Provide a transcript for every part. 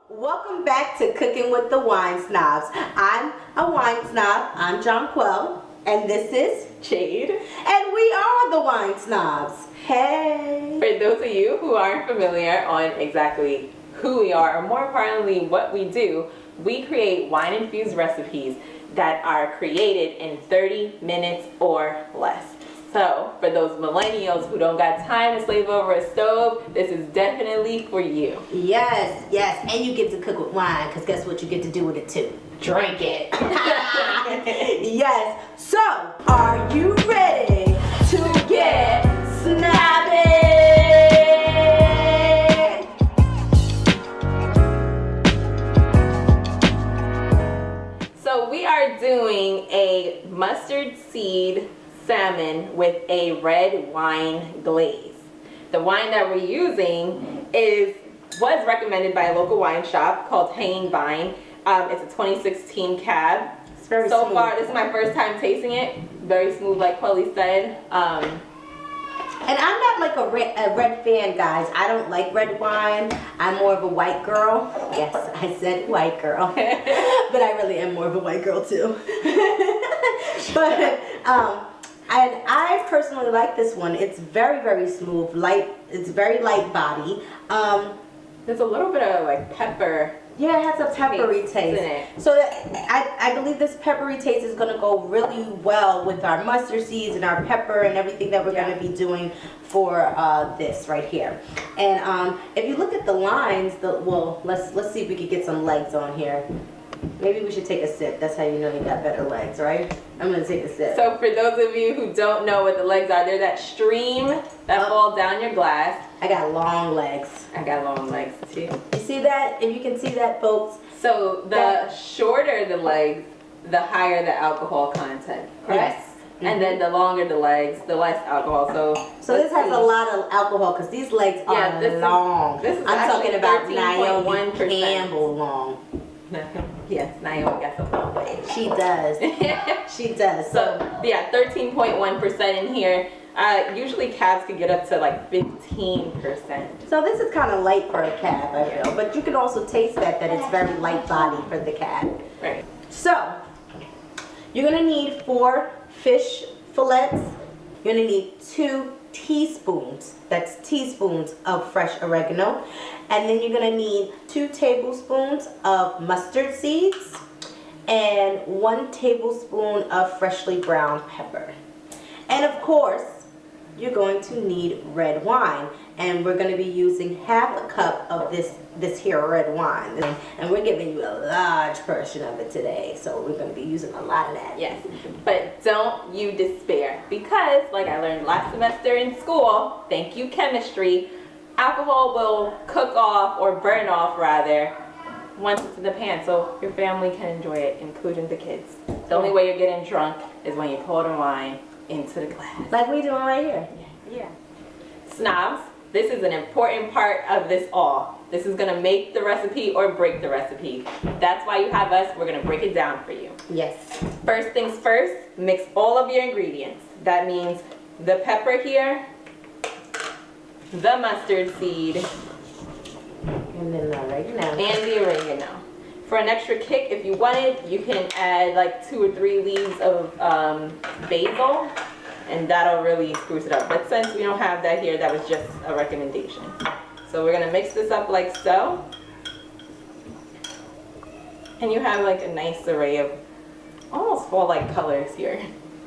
Welcome back to Cooking with the Wine Snobs. I'm a wine snob. I'm Jonquel, and this is Jade. and we are the Wine Snobs. Hey! For those of you who aren't familiar on exactly who we are, or more importantly, what we do, we create wine-infused recipes that are created in 30 minutes or less. So, for those millennials who don't got time to slave over a stove, this is definitely for you. Yes, and you get to cook with wine, because guess what you get to do with it too? Drink it. Yes, so are you ready to get snobby? So we are doing a mustard seed salmon with a red wine glaze. The wine that we're using was recommended by a local wine shop called Hanging Vine. It's a 2016 cab. It's very so smooth. far, this is my first time tasting it. Very smooth, like Quelly said. And I'm not like a red fan, guys. I don't like red wine. I'm more of a white girl. Yes, I said white girl. But I really am more of a white girl too. But and I personally like this one. It's very, very smooth, light. It's very light body. There's a little bit of like pepper. Yeah, it has a peppery taste taste. in it. So I believe this peppery taste is going to go really well with our mustard seeds and our pepper and everything that we're going to be doing for this right here. And if you look at the lines, let's see if we can get some legs on here. Maybe we should take a sip. That's how you know you got better legs, right? I'm going to take a sip. So for those of you who don't know what the legs are, they're that stream that falls down your glass. I got long legs. I got long legs too. You see that? If you can see that, folks. So the shorter the legs, the higher the alcohol content, correct? Yes. And then the longer the legs, the less alcohol. So this has a lot of alcohol because these legs are long. This is I'm talking about 13.1%. Naomi Campbell long. Yes, Naomi got some long legs. She does. She does. So yeah, 13.1% in here. Usually cabs could get up to like 15%. So this is kind of light for a cab, I feel. But you can also taste that it's very light body for the cab. Right. So you're going to need 4 fish fillets. You're going to need 2 teaspoons. That's teaspoons of fresh oregano. And then you're going to need 2 tablespoons of mustard seeds and 1 tablespoon of freshly ground pepper. And of course, you're going to need red wine. And we're going to be using half a cup of this here red wine. And we're giving you a large portion of it today. So we're going to be using a lot of that. Yes, but don't you despair, because like I learned last semester in school, thank you chemistry, alcohol will cook off, or burn off rather, once it's in the pan, so your family can enjoy it, including the kids. The only way you're getting drunk is when you pour the wine into the glass. Like we doing right here. Yeah. Snobs, this is an important part of this all. This is gonna make the recipe or break the recipe. That's why you have us. We're gonna break it down for you. Yes. First things first, mix all of your ingredients. That means the pepper here, the mustard seed, And then the oregano. and the oregano. For an extra kick, if you wanted, you can add like 2 or 3 leaves of basil, and that'll really spruce it up. But since we don't have that here, that was just a recommendation. So we're gonna mix this up like so. And you have like a nice array of almost fall-like colors here,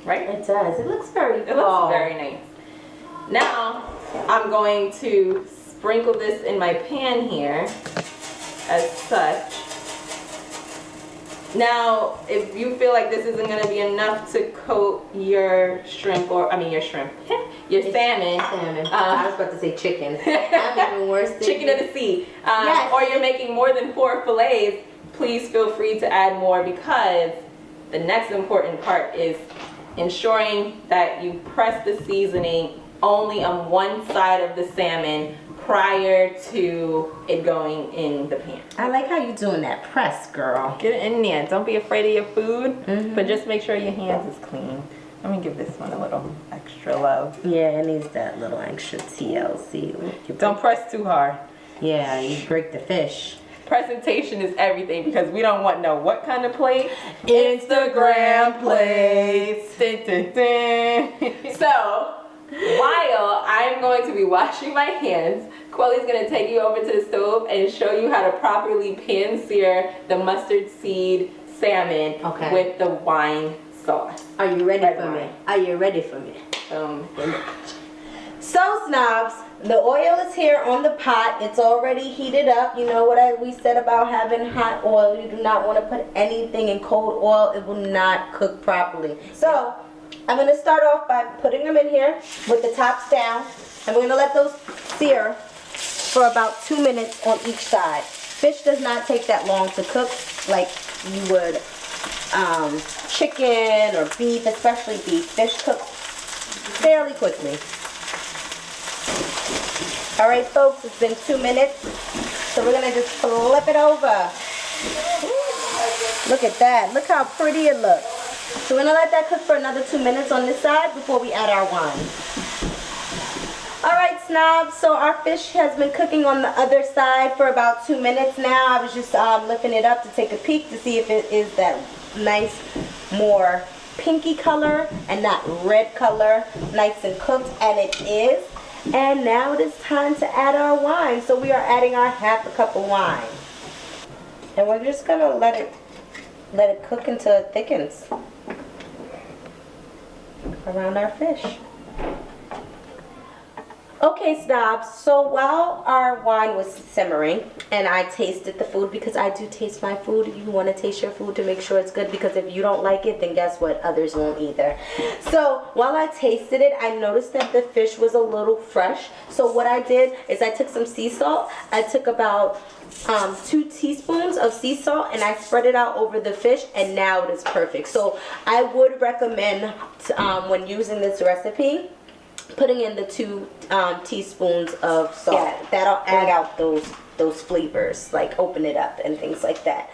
right? It does. It looks very It looks very nice. Now, I'm going to sprinkle this in my pan here, as such. Now, if you feel like this isn't going to be enough to coat your shrimp, your salmon. I was about to say chicken. I'm even worse than Chicken of the sea. Yes. Or you're making more than 4 fillets, please feel free to add more, because the next important part is ensuring that you press the seasoning only on one side of the salmon prior to it going in the pan. I like how you're doing that press, girl. Get it in there. Don't be afraid of your food, but just make sure your hands is clean. Let me give this one a little extra love. Yeah, it needs that little extra TLC. Don't press too hard. Yeah, you break the fish. presentation is everything because we don't want what kind of plate? Instagram plates. Dun, dun, dun. So, while I'm going to be washing my hands, Quelly's going to take you over to the stove and show you how to properly pan sear the mustard seed salmon with the wine sauce. Are you ready for me? Are you ready for me? So snobs, the oil is here on the pot. It's already heated up. You know what we said about having hot oil. You do not want to put anything in cold oil. It will not cook properly. So I'm going to start off by putting them in here with the tops down. And we're going to let those sear for about 2 minutes on each side. Fish does not take that long to cook like you would chicken or beef, especially beef. Fish cooks fairly quickly. All right, folks, it's been 2 minutes. So we're going to just flip it over. Look at that. Look how pretty it looks. So we're going to let that cook for another 2 minutes on this side before we add our wine. All right, snobs, so our fish has been cooking on the other side for about 2 minutes now. I was just lifting it up to take a peek to see if it is that nice, more pinky color and not red color, nice and cooked, and it is. And now it is time to add our wine. So we are adding our half a cup of wine. And we're just going to let it cook until it thickens around our fish. Okay, snobs, so while our wine was simmering and I tasted the food, because I do taste my food, you want to taste your food to make sure it's good, because if you don't like it, then guess what, others won't either. So while I tasted it, I noticed that the fish was a little fresh. So what I did is I took some sea salt. I took about 2 teaspoons of sea salt and I spread it out over the fish, and now it is perfect. So I would recommend when using this recipe, putting in the 2 teaspoons of salt. Yeah, that'll add out those flavors, like open it up and things like that.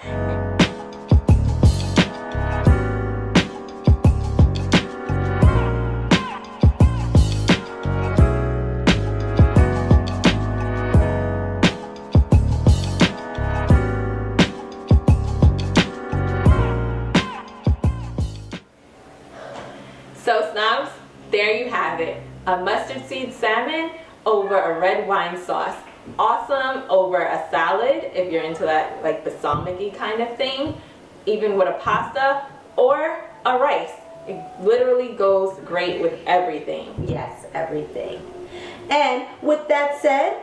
So snobs, there you have it. A mustard seed salmon over a red wine sauce. Awesome over a salad if you're into that like balsamic-y kind of thing. Even with a pasta or a rice. It literally goes great with everything. Yes, everything. And with that said,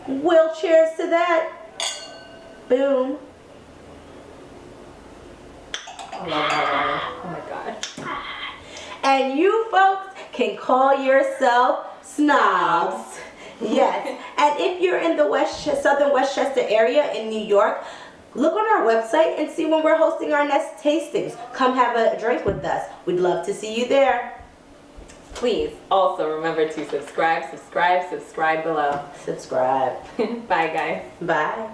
we'll cheers to that. Boom. I love that wine. Oh my god. And you folks can call yourself snobs. Yes. And if you're in the Southern Westchester area in New York, look on our website and see when we're hosting our next tastings. Come have a drink with us. We'd love to see you there. Please also remember to subscribe below. Subscribe. Bye guys. Bye.